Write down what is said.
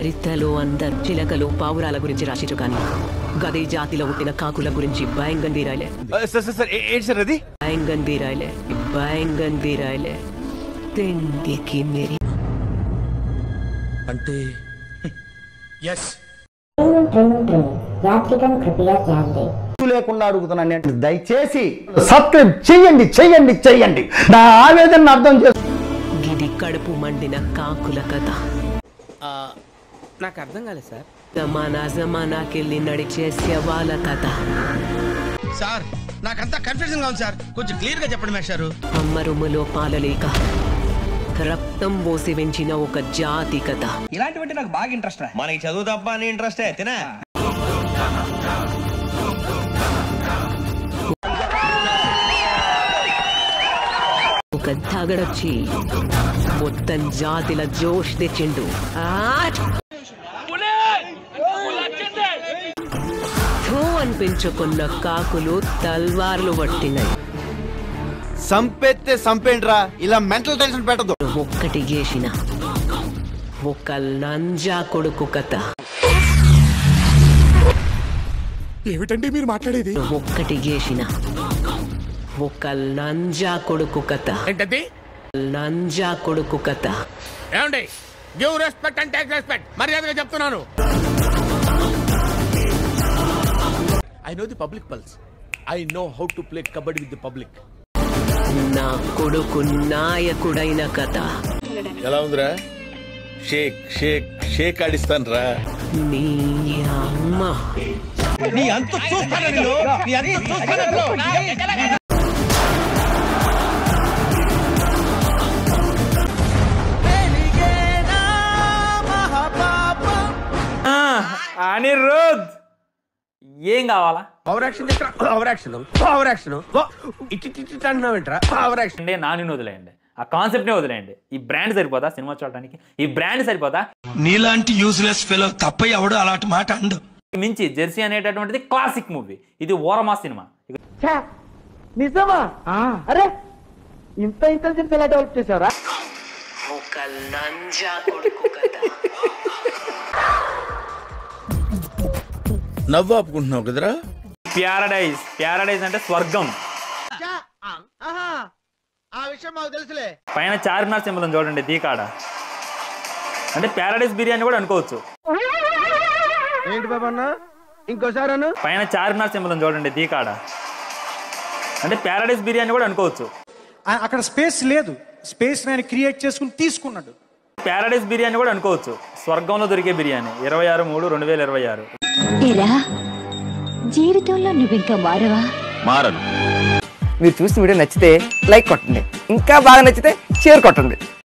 రిత్తలు అందరు చిలకలు పావురాల గురించి రాసిరు కానీ గదే జాతిలో పుట్టిన కాకుల గురించి భయంగంది రాయలే. భయంగంది రాయలే తిండికి మేరీ అంటే లేకుండా అడుగుతున్నాను, దయచేసి సబ్స్క్రైబ్ చెయ్యండి. నా ఆవేదన అర్థం చేసు. గిది కడుపు మండిన కాకుల కథ. నాకు అర్థం కాలేదు సార్. జమానాకెళ్ళి నడిచే శవాల కథ. సార్ నాకంతా కన్ఫ్యూజన్ గా ఉంది సార్, కొంచెం క్లియర్ గా చెప్పండి మేస్టారు. అమ్మరుములో పాలలేక రక్తం పోసి పెంచిన ఒక జాతి కథ. ఇలాంటివంటే నాకు బాగా ఇంట్రెస్ట్. మనకి చదువు తప్ప అని ఇంట్రెస్ట్ తినా. ఒక తగడొచ్చి మొత్తం జాతిల జోష్ తెచ్చిండు. అనిపించుకున్న కాకులు తల్వార్లు పట్టినాయి. సంపెత్తే సంపేండ్రా, ఇలా మెంటల్ టెన్షన్ పెట్టదు. ఒక్కటి గేసిన ఒక లంజా కొడుకు కథ. ఏమిటండి మీరు మాట్లాడేది? ఒక్కటి గేసిన ఒక లంజా కొడుకు కథ. ఏంటది? లంజా కొడుకు కథ. ఏమండి, give respect and take respect, మర్యాదగా చెప్తున్నాను. I know the public pulse. I know how to play kabaddi with the public. నా కొడుకు నాయకుడైన కథ. ఎలా ఉందిరా? షేక్ షేక్ షేక్ ఆడిస్తాను రా. నీ అమ్మ నీ అంత చూస్తాను నేను, నీ అంత చూస్తాను. అనిరుద్ ఏం కావాలా? పవర్ యాక్షన్ అంటున్నావేంట్రా? పవర్ యాక్షన్ అంటే నాని వదిలేయండి, ఆ కాన్సెప్ట్నే వదిలేయండి. ఈ బ్రాండ్ సరిపోదా సినిమా చూడడానికి? ఈ బ్రాండ్ సరిపోదా? నీలాంటి యూజ్లెస్ ఫెలో తప్ప ఎవడు అలాంటి మాట అండు. మించి జెర్సీ అనేటటువంటిది క్లాసిక్ మూవీ, ఇది ఓరమా సినిమా. నిజమా? అరే ఇంత ఇంటెలిజెన్స్ ఎలా డెవలప్ చేశారా? ఒక లంజా కొడుకు కథ. నవ్వు ఆపుకుంటున్నావు కదరా? ప్యారడైజ్ అంటే స్వర్గం. ఆ విషయం మాకు తెలుసులే. పైన చార్మినార్ సింబల్ చూడండి, దీకాడ అంటే ప్యారడైజ్ బిర్యానీ కూడా అనుకోవచ్చు. ఏంటి బాబన్న, ఇంకోసారి అను. పైన చార్మినార్ సింబల్ చూడండి, దీకాడ అంటే ప్యారడైజ్ బిర్యానీ కూడా అనుకోవచ్చు. అక్కడ స్పేస్ లేదు, స్పేస్ నేను క్రియేట్ చేసుకుని తీసుకున్నాడు. ప్యారడైజ్ బిర్యానీ కూడా అనుకోవచ్చు. స్వర్గంలో దొరికే బిర్యానీ 26/3/2026. జీవితంలో నువ్వు ఇంకా మారను. మీరు చూసిన వీడియో నచ్చితే లైక్ కొట్టండి, ఇంకా బాగా నచ్చితే షేర్ కొట్టండి.